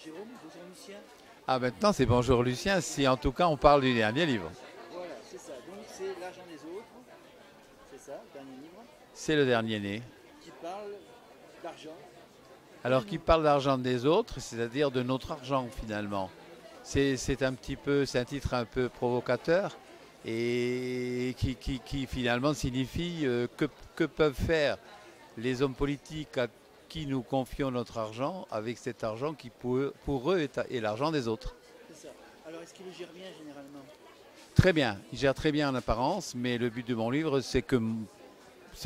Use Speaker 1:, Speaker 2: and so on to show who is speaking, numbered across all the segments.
Speaker 1: Jérôme, bonjour Lucien.
Speaker 2: Ah, maintenant c'est Bonjour Lucien, si en tout cas on parle du dernier livre.
Speaker 1: Voilà, c'est ça. Donc c'est L'argent des autres, c'est ça, le dernier livre,
Speaker 2: C'est le dernier né.
Speaker 1: qui parle d'argent et de
Speaker 2: Alors qui
Speaker 1: nous.
Speaker 2: parle d'argent des autres, c'est-à-dire de notre argent finalement. C'est un titre un peu provocateur et qui finalement signifie que peuvent faire les hommes politiques à qui nous confions notre argent avec cet argent qui pour eux est l'argent des autres.
Speaker 1: C'est ça. Alors est-ce qu'il le gère bien généralement?
Speaker 2: Très bien, il gère très bien en apparence, mais le but de mon livre, c'est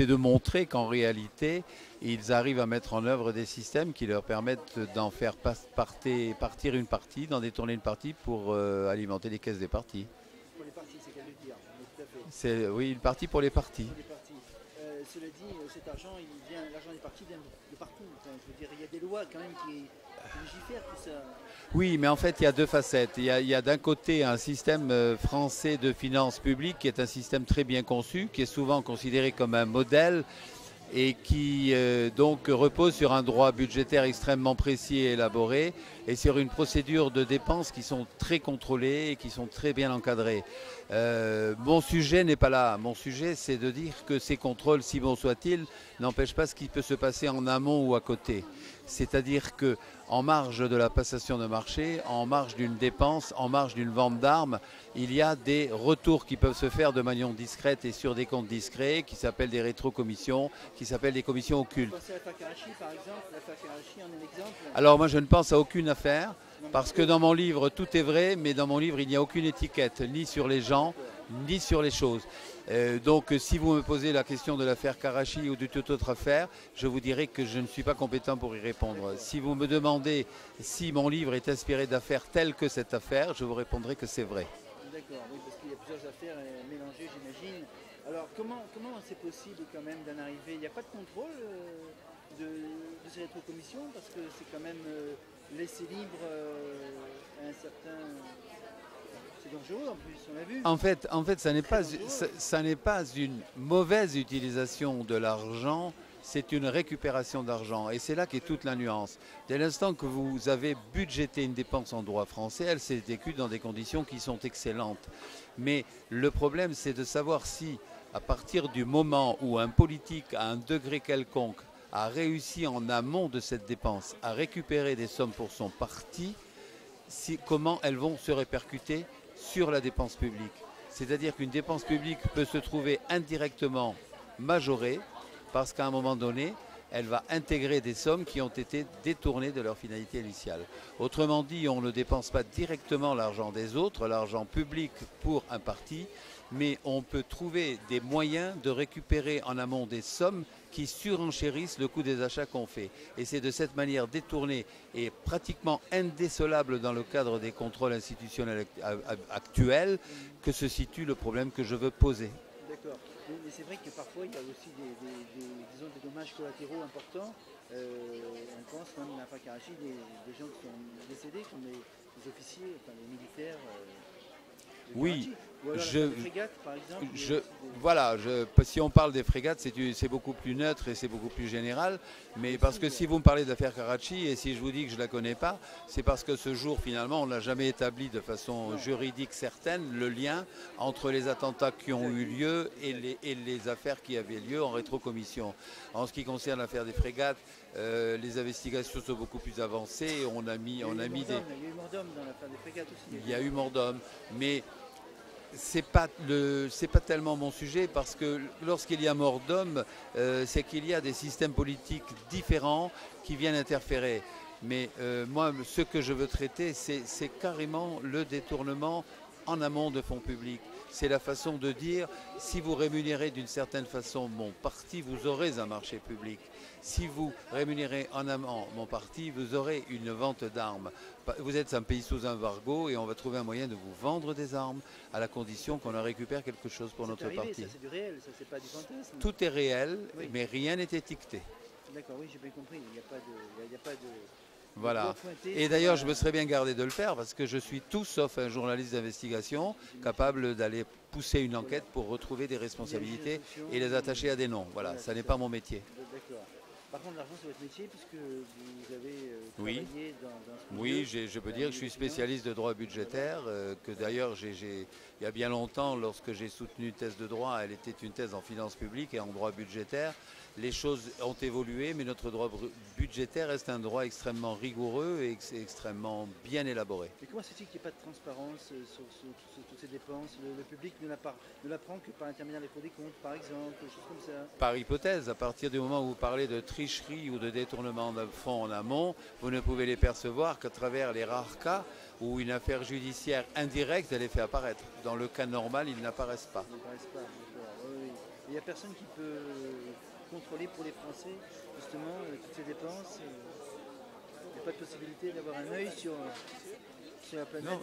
Speaker 2: de montrer qu'en réalité, ils arrivent à mettre en œuvre des systèmes qui leur permettent d'en faire partir une partie, d'en détourner une partie pour alimenter les caisses des partis.
Speaker 1: Pour les partis, c'est qu'à le dire. Mais tout à fait.
Speaker 2: C'est oui, une partie pour les partis.
Speaker 1: Pour les partis. Cela dit, cet argent, l'argent des partis vient de partout. Enfin, je veux dire, il y a des lois quand même qui légifèrent tout ça.
Speaker 2: Oui, mais en fait, il y a deux facettes. Il y a d'un côté un système français de finances publiques qui est un système très bien conçu, qui est souvent considéré comme un modèle et qui donc repose sur un droit budgétaire extrêmement précis et élaboré et sur une procédure de dépenses qui sont très contrôlées et qui sont très bien encadrées. Mon sujet n'est pas là. Mon sujet, c'est de dire que ces contrôles, si bons soient-ils, n'empêchent pas ce qui peut se passer en amont ou à côté. C'est-à-dire que en marge de la passation de marché, en marge d'une dépense, en marge d'une vente d'armes, il y a des retours qui peuvent se faire de manière discrète et sur des comptes discrets qui s'appellent des rétrocommissions, qui s'appellent des commissions occultes.
Speaker 1: Vous pensez à l'affaire Karachi par exemple? L'affaire Karachi en est un exemple?
Speaker 2: Alors moi je ne pense à aucune affaire
Speaker 1: Non,
Speaker 2: parce que dans mon livre tout est vrai, mais dans mon livre il n'y a aucune étiquette, ni sur les gens, ni sur les choses. Donc si vous me posez la question de l'affaire Karachi ou de toute autre affaire, je vous dirai que je ne suis pas compétent pour y répondre. Si vous me demandez si mon livre est inspiré d'affaires telles que cette affaire, je vous répondrai que c'est vrai.
Speaker 1: D'accord, oui, parce qu'il y a plusieurs affaires mélangées, j'imagine. Alors, comment c'est possible quand même d'en arriver? Il n'y a pas de contrôle de ces rétrocommissions parce que c'est quand même laissé libre à un certain. C'est dangereux en plus, on l'a vu.
Speaker 2: En fait,
Speaker 1: Très dangereux.
Speaker 2: ça n'est pas une mauvaise utilisation de l'argent, c'est une récupération d'argent. Et c'est là qu'est toute la nuance. Dès l'instant que vous avez budgété une dépense en droit français, elle s'est exécutée dans des conditions qui sont excellentes. Mais le problème, c'est de savoir si, à partir du moment où un politique, à un degré quelconque, a réussi en amont de cette dépense à récupérer des sommes pour son parti, comment elles vont se répercuter sur la dépense publique. C'est-à-dire qu'une dépense publique peut se trouver indirectement majorée parce qu'à un moment donné, elle va intégrer des sommes qui ont été détournées de leur finalité initiale. Autrement dit, on ne dépense pas directement l'argent des autres, l'argent public pour un parti, mais on peut trouver des moyens de récupérer en amont des sommes qui surenchérissent le coût des achats qu'on fait. Et c'est de cette manière détournée et pratiquement indécelable dans le cadre des contrôles institutionnels actuels que se situe le problème que je veux poser.
Speaker 1: D'accord. Mais c'est vrai que parfois il y a aussi disons, des dommages collatéraux importants. On pense quand même à l'affaire Karachi, des gens qui sont décédés, comme les officiers, enfin les militaires de
Speaker 2: Oui,
Speaker 1: Karachi. Ou alors
Speaker 2: je,
Speaker 1: l'affaire des frégates, par exemple. Il y a
Speaker 2: je,
Speaker 1: aussi
Speaker 2: voilà, si on parle des frégates, c'est beaucoup plus neutre et c'est beaucoup plus général. Mais parce que si vous me parlez de l'affaire Karachi et si je vous dis que je ne la connais pas, c'est parce que ce jour, finalement, on n'a jamais établi de façon juridique certaine le lien entre les attentats qui ont eu lieu et les affaires qui avaient lieu en rétrocommission. En ce qui concerne l'affaire des frégates, les investigations sont beaucoup plus avancées. On a mis
Speaker 1: il y a
Speaker 2: des.
Speaker 1: eu mort d'homme dans l'affaire des frégates aussi.
Speaker 2: Il y a eu mort d'homme, mais c'est pas tellement mon sujet parce que lorsqu'il y a mort d'homme, c'est qu'il y a des systèmes politiques différents qui viennent interférer. Mais moi, ce que je veux traiter, c'est carrément le détournement en amont de fonds publics. C'est la façon de dire, si vous rémunérez d'une certaine façon mon parti, vous aurez un marché public. Si vous rémunérez en amont mon parti, vous aurez une vente d'armes. Vous êtes un pays sous embargo et on va trouver un moyen de vous vendre des armes à la condition qu'on en récupère quelque chose pour notre parti.
Speaker 1: Ça c'est du réel, ça c'est pas du fantasme.
Speaker 2: Tout est réel,
Speaker 1: Oui.
Speaker 2: mais rien n'est étiqueté.
Speaker 1: D'accord, oui, j'ai bien compris. Il n'y a pas de. Il y a pas de
Speaker 2: Voilà. Et d'ailleurs, je me serais bien gardé de le faire parce que je suis tout sauf un journaliste d'investigation capable d'aller pousser une enquête pour retrouver des responsabilités et les attacher à des noms. Voilà, ça n'est pas mon métier.
Speaker 1: D'accord. Par contre, l'argent, c'est votre métier puisque vous avez
Speaker 2: Oui.
Speaker 1: travaillé dans ce
Speaker 2: Oui,
Speaker 1: milieu.
Speaker 2: je peux dire que je suis spécialiste de droit budgétaire, que d'ailleurs, il y a bien longtemps, lorsque j'ai soutenu une thèse de droit, elle était une thèse en finances publiques et en droit budgétaire. Les choses ont évolué, mais notre droit budgétaire reste un droit extrêmement rigoureux et extrêmement bien élaboré.
Speaker 1: Mais comment se fait-il qu'il n'y ait pas de transparence sur toutes ces dépenses? Le public ne l'apprend que par l'intermédiaire des cours des comptes, par exemple, des choses comme ça.
Speaker 2: Par hypothèse, à partir du moment où vous parlez de tricherie ou de détournement de fonds en amont, vous ne pouvez les percevoir qu'à travers les rares cas où une affaire judiciaire indirecte les fait apparaître. Dans le cas normal, ils n'apparaissent pas.
Speaker 1: Ils n'apparaissent pas, d'accord. Oui, oui. Il n'y a personne qui peut contrôler pour les Français, justement, toutes ces dépenses. Il n'y a pas de possibilité d'avoir un œil sur la planète.
Speaker 2: Non,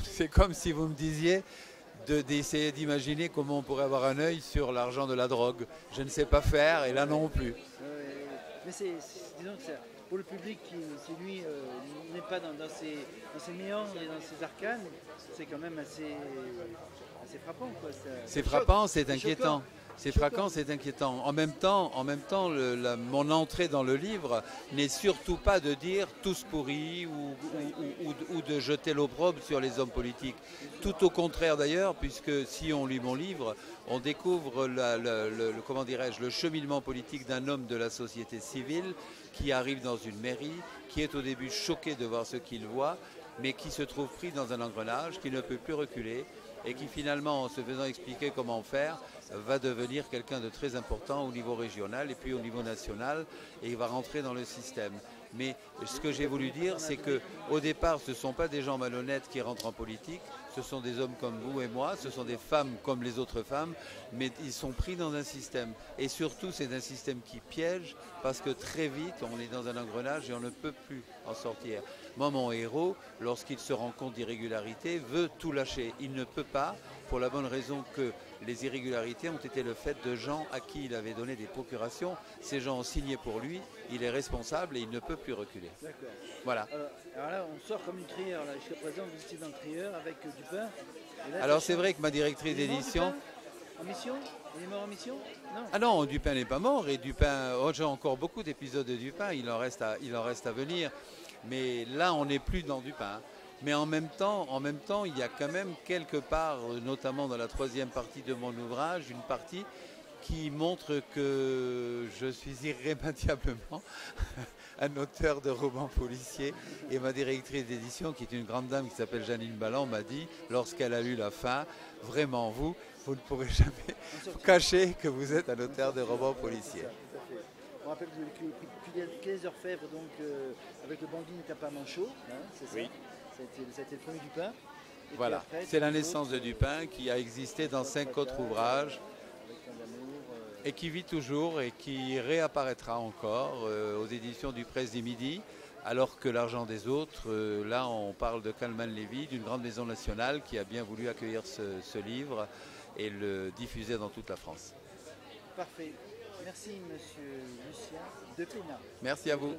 Speaker 2: c'est comme si vous me disiez d'essayer d'imaginer comment on pourrait avoir un œil sur l'argent de la drogue. Je ne sais pas faire et là non plus.
Speaker 1: Mais disons que pour le public qui lui n'est pas dans ces méandres et dans ces arcanes, c'est quand même assez frappant, quoi.
Speaker 2: C'est frappant, c'est
Speaker 1: choquant.
Speaker 2: inquiétant. C'est frappant, c'est inquiétant. En même temps, mon entrée dans le livre n'est surtout pas de dire tous pourris ou de jeter l'opprobre sur les hommes politiques. Tout au contraire d'ailleurs, puisque si on lit mon livre, on découvre comment dirais-je, le cheminement politique d'un homme de la société civile qui arrive dans une mairie, qui est au début choqué de voir ce qu'il voit, mais qui se trouve pris dans un engrenage, qui ne peut plus reculer, et qui finalement, en se faisant expliquer comment faire, va devenir quelqu'un de très important au niveau régional et puis au niveau national, et il va rentrer dans le système. Mais ce que j'ai voulu dire, c'est qu'au départ, ce ne sont pas des gens malhonnêtes qui rentrent en politique, ce sont des hommes comme vous et moi, ce sont des femmes comme les autres femmes, mais ils sont pris dans un système. Et surtout, c'est un système qui piège, parce que très vite, on est dans un engrenage et on ne peut plus en sortir. Moi, mon héros, lorsqu'il se rend compte d'irrégularités, veut tout lâcher. Il ne peut pas, pour la bonne raison que les irrégularités ont été le fait de gens à qui il avait donné des procurations. Ces gens ont signé pour lui, il est responsable et il ne peut plus reculer.
Speaker 1: D'accord.
Speaker 2: Voilà.
Speaker 1: Alors là, on sort comme une crieur. Jusqu'à présent, vous étiez dans le crieur avec Dupin.
Speaker 2: Alors c'est vrai que ma directrice d'édition...
Speaker 1: En mission? Il est mort en mission? Non.
Speaker 2: Ah non, Dupin n'est pas mort et Dupin, j'ai encore beaucoup d'épisodes de Dupin, il en reste à venir. Mais là, on n'est plus dans Dupin. Mais en même temps, il y a quand même quelque part, notamment dans la troisième partie de mon ouvrage, une partie qui montre que je suis irrémédiablement un auteur de romans policiers. Et ma directrice d'édition, qui est une grande dame qui s'appelle Janine Balland, m'a dit, lorsqu'elle a lu la fin, vraiment vous ne pourrez jamais cacher que vous êtes un auteur de romans policiers.
Speaker 1: On rappelle que vous avez écrit les Orfèvres, donc avec le bandit n'était pas manchot, hein, c'est ça?
Speaker 2: Oui.
Speaker 1: Ça a été le premier Dupin. Et
Speaker 2: voilà, c'est la naissance de Dupin qui a existé dans 5 autres ouvrages et qui vit toujours et qui réapparaîtra encore aux éditions du Presse du Midi, alors que L'argent des autres, là on parle de Kalman Levy, d'une grande maison nationale qui a bien voulu accueillir ce livre et le diffuser dans toute la France.
Speaker 1: Parfait. Merci monsieur Lucien Depena.
Speaker 2: Merci à vous.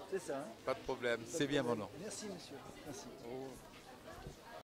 Speaker 1: C'est ça, hein?
Speaker 2: Pas de problème, c'est bien mon nom.
Speaker 1: Merci monsieur. Merci.